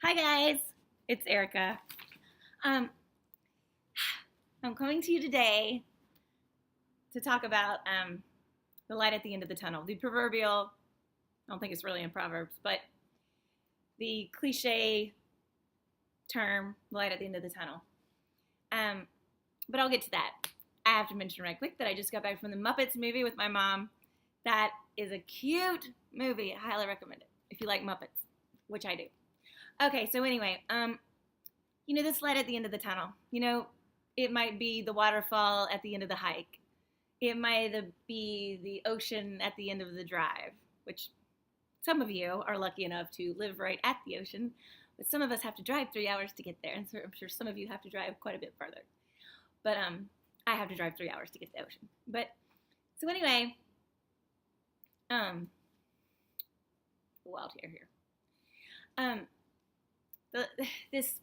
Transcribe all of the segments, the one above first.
Hi guys, it's Erica. Um, I'm coming to you today to talk about the light at the end of the tunnel. The proverbial, I don't think it's really in Proverbs, but the cliche term, the light at the end of the tunnel. But I'll get to that. I have to mention right quick that I just got back from the Muppets movie with my mom. That is a cute movie. I highly recommend it if you like Muppets, which I do. Okay, so anyway, this light at the end of the tunnel. It might be the waterfall at the end of the hike. It might be the ocean at the end of the drive, which some of you are lucky enough to live right at the ocean, but some of us have to drive 3 hours to get there, and so I'm sure some of you have to drive quite a bit further. But I have to drive 3 hours to get to the ocean. But so anyway, wild hair here. This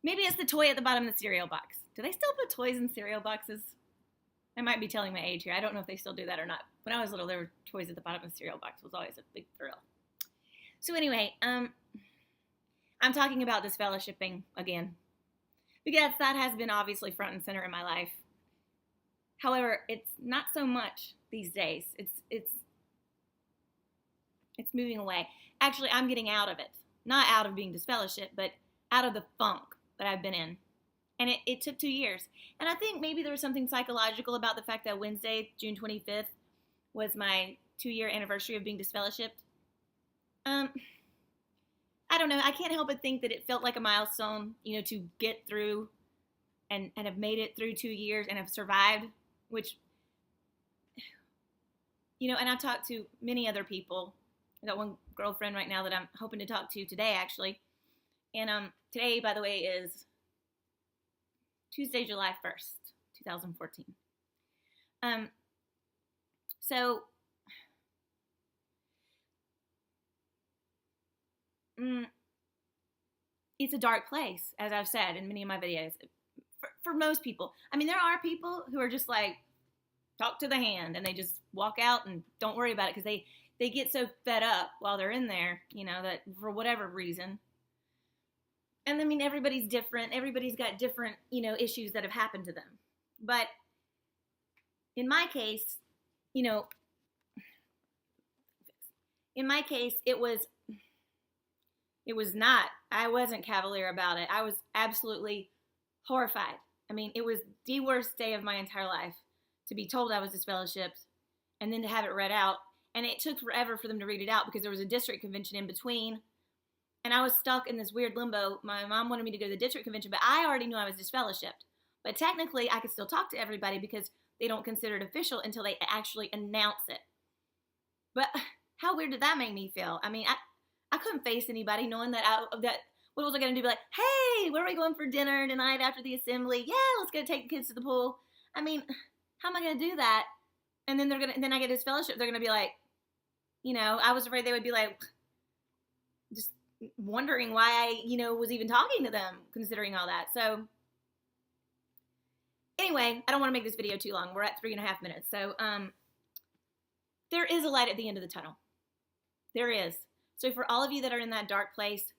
maybe it's the toy at the bottom of the cereal box. Do they still put toys in cereal boxes? I might be telling my age here. I don't know if they still do that or not. When I was little, there were toys at the bottom of the cereal box. It was always a big thrill. So anyway, I'm talking about disfellowshipping again, because that has been obviously front and center in my life. However, it's not so much these days. It's moving away. Actually, I'm getting out of it. Not out of being disfellowshipped, but out of the funk that I've been in. And it took 2 years. And I think maybe there was something psychological about the fact that Wednesday, June 25th, was my 2-year anniversary of being disfellowshipped. I don't know. I can't help but think that it felt like a milestone, to get through and have made it through 2 years and have survived, which, and I've talked to many other people. I got one girlfriend right now that I'm hoping to talk to today, actually. And today, by the way, is Tuesday, July 1st, 2014. So, it's a dark place, as I've said in many of my videos. For most people. I mean, there are people who are just like, talk to the hand, and they just walk out and don't worry about it because they get so fed up while they're in there, that for whatever reason. And I mean, everybody's different. Everybody's got different, issues that have happened to them. But in my case, it was not. I wasn't cavalier about it. I was absolutely horrified. I mean, it was the worst day of my entire life to be told I was disfellowshipped and then to have it read out. And it took forever for them to read it out because there was a district convention in between. And I was stuck in this weird limbo. My mom wanted me to go to the district convention, but I already knew I was disfellowshipped. But technically, I could still talk to everybody because they don't consider it official until they actually announce it. But how weird did that make me feel? I mean, I couldn't face anybody knowing that what was I going to do? Be like, hey, where are we going for dinner tonight after the assembly? Yeah, let's go take the kids to the pool. I mean, how am I going to do that? And then then I get disfellowship. They're going to be like, I was afraid they would be like, just wondering why I, was even talking to them, considering all that. So anyway, I don't want to make this video too long. We're at 3.5 minutes. So there is a light at the end of the tunnel. There is. So for all of you that are in that dark place,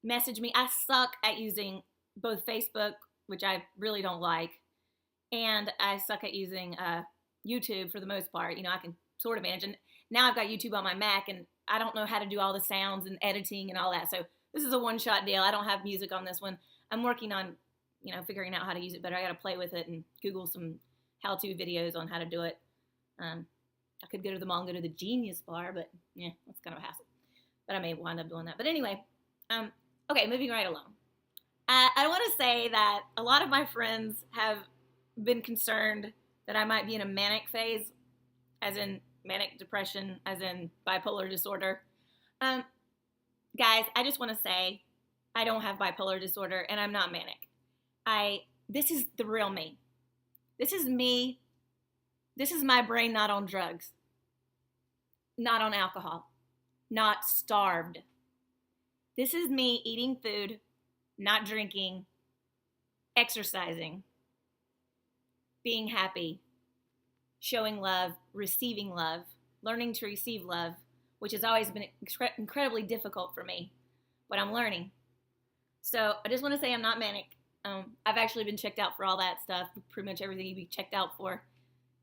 message me. I suck at using both Facebook, which I really don't like, and I suck at using YouTube for the most part. I can sort of manage. And now I've got YouTube on my Mac, and I don't know how to do all the sounds and editing and all that. So this is a one-shot deal. I don't have music on this one. I'm working on, figuring out how to use it better. I got to play with it and Google some how-to videos on how to do it. I could go to the mall and go to the Genius Bar, but yeah, that's kind of a hassle. But I may wind up doing that. But anyway, okay, moving right along. I want to say that a lot of my friends have been concerned that I might be in a manic phase, as in manic depression, as in bipolar disorder. Guys, I just want to say I don't have bipolar disorder and I'm not manic. This is the real me. This is me. This is my brain not on drugs, not on alcohol, not starved. This is me eating food, not drinking, exercising, being happy, showing love, receiving love, learning to receive love, which has always been incredibly difficult for me. but I'm learning. So I just want to say I'm not manic. I've actually been checked out for all that stuff, pretty much everything you'd be checked out for.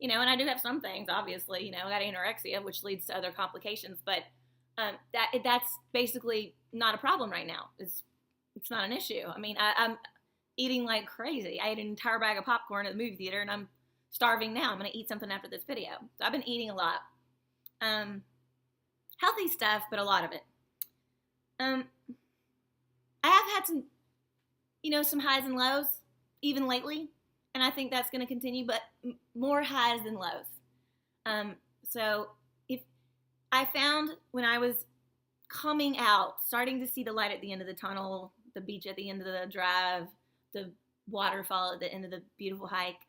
And I do have some things, obviously. I got anorexia, which leads to other complications, but that's basically not a problem right now. It's not an issue. I mean, I'm eating like crazy. I ate an entire bag of popcorn at the movie theater, and I'm starving now. I'm going to eat something after this video. So I've been eating a lot. Healthy stuff, but a lot of it. I have had some highs and lows, even lately, and I think that's going to continue, but more highs than lows. So if I found when I was coming out, starting to see the light at the end of the tunnel, the beach at the end of the drive, the waterfall at the end of the beautiful hike,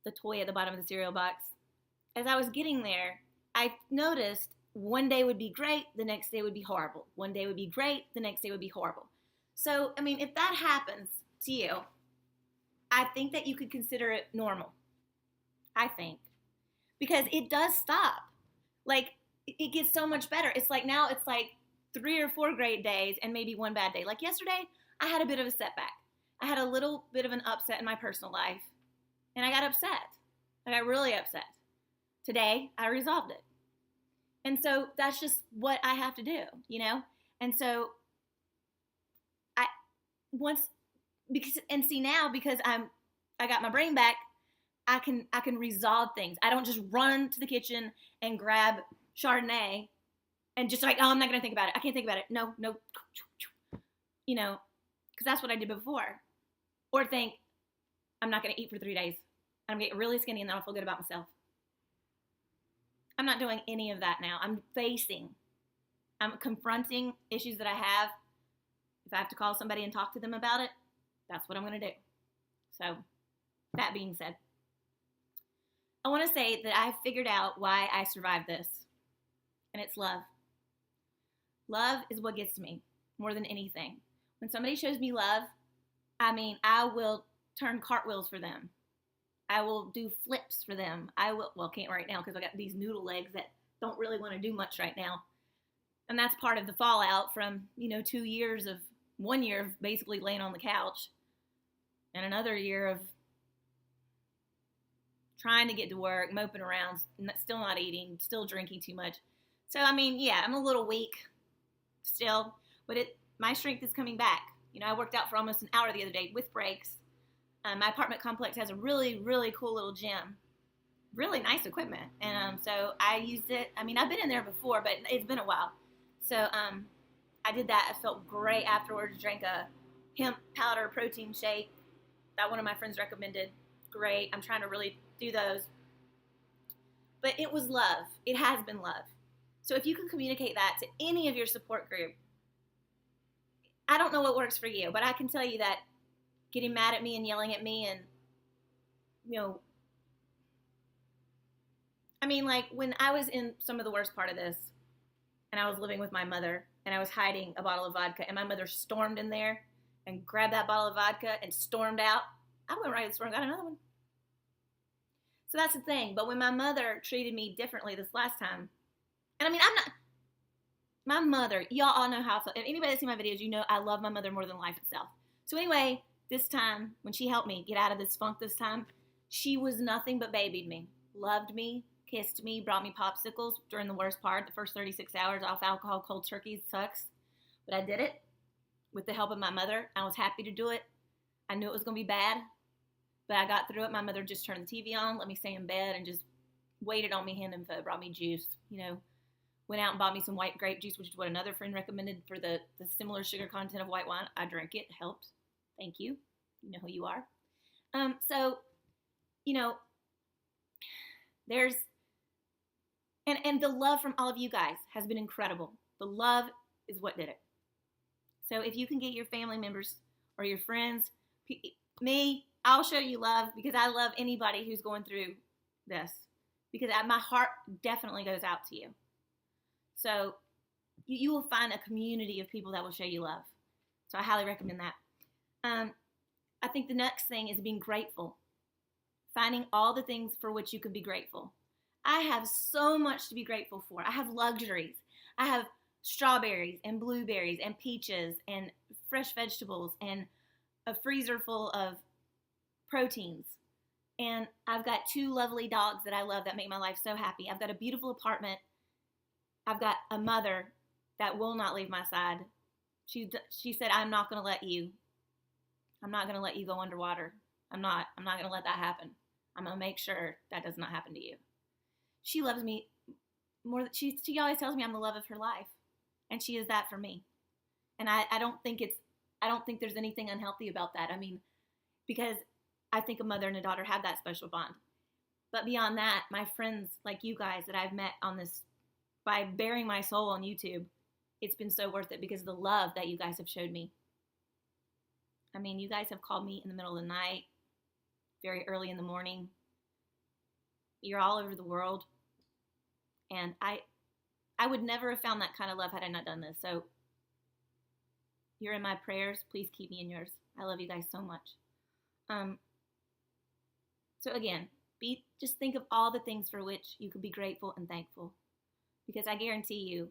the toy at the bottom of the cereal box, as I was getting there, I noticed one day would be great, the next day would be horrible. One day would be great, the next day would be horrible. So, I mean, if that happens to you, I think that you could consider it normal. I think. Because it does stop. Like, it gets so much better. It's like now it's like 3 or 4 great days and maybe one bad day. Like yesterday, I had a bit of a setback. I had a little bit of an upset in my personal life, and I got upset. I got really upset. Today, I resolved it. And so that's just what I have to do, And so because I got my brain back, I can resolve things. I don't just run to the kitchen and grab Chardonnay and just like, I'm not going to think about it. I can't think about it. No, because that's what I did before. Or think, I'm not going to eat for 3 days. I'm going to get really skinny and then I'll feel good about myself. I'm not doing any of that now. I'm confronting issues that I have. If I have to call somebody and talk to them about it, that's what I'm going to do. So, that being said, I want to say that I've figured out why I survived this, and it's love. Love is what gets me more than anything. When somebody shows me love, I will turn cartwheels for them. I will do flips for them. Can't right now because I got these noodle legs that don't really want to do much right now. And that's part of the fallout from, 2 years of, 1 year of basically laying on the couch and another year of trying to get to work, moping around, still not eating, still drinking too much. So, I'm a little weak still, but my strength is coming back. I worked out for almost an hour the other day with breaks. My apartment complex has a really, really cool little gym. Really nice equipment. And so I used it. I've been in there before, but it's been a while. So I did that. I felt great afterwards. Drank a hemp powder protein shake that one of my friends recommended. Great. I'm trying to really do those. But it was love. It has been love. So if you can communicate that to any of your support group, I don't know what works for you, but I can tell you that getting mad at me and yelling at me and, like when I was in some of the worst part of this and I was living with my mother and I was hiding a bottle of vodka and my mother stormed in there and grabbed that bottle of vodka and stormed out, I went right to the store and got another one. So that's the thing. But when my mother treated me differently this last time, and my mother, y'all all know how I feel. If anybody that's seen my videos, I love my mother more than life itself. So anyway, this time, when she helped me get out of this funk this time, she was nothing but babied me, loved me, kissed me, brought me popsicles during the worst part. The first 36 hours off alcohol, cold turkey sucks. But I did it with the help of my mother. I was happy to do it. I knew it was going to be bad, but I got through it. My mother just turned the TV on, let me stay in bed, and just waited on me hand and foot, brought me juice, Went out and bought me some white grape juice, which is what another friend recommended for the similar sugar content of white wine. I drank it. Helped. Thank you. You know who you are. So, there's, and the love from all of you guys has been incredible. The love is what did it. So if you can get your family members or your friends, me, I'll show you love because I love anybody who's going through this because my heart definitely goes out to you. So you will find a community of people that will show you love. So I highly recommend that. I think the next thing is being grateful. Finding all the things for which you can be grateful. I have so much to be grateful for. I have luxuries. I have strawberries and blueberries and peaches and fresh vegetables and a freezer full of proteins. And I've got 2 lovely dogs that I love that make my life so happy. I've got a beautiful apartment. I've got a mother that will not leave my side. She said, I'm not going to let you go underwater. I'm not going to let that happen. I'm going to make sure that does not happen to you. She loves me more. She always tells me I'm the love of her life. And she is that for me. And I don't think there's anything unhealthy about that. I mean, because I think a mother and a daughter have that special bond. But beyond that, my friends like you guys that I've met on this, by bearing my soul on YouTube, it's been so worth it because of the love that you guys have showed me. I mean, you guys have called me in the middle of the night, very early in the morning. You're all over the world. And I would never have found that kind of love had I not done this. So you're in my prayers. Please keep me in yours. I love you guys so much. So again, just think of all the things for which you could be grateful and thankful. Because I guarantee you,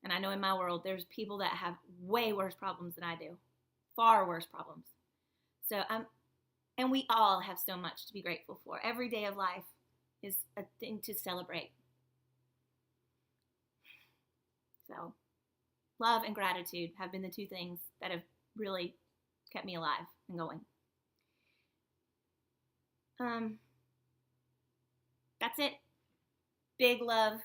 and I know in my world, there's people that have way worse problems than I do. Far worse problems. So and we all have so much to be grateful for. Every day of life is a thing to celebrate. So love and gratitude have been the 2 things that have really kept me alive and going. That's it. Big love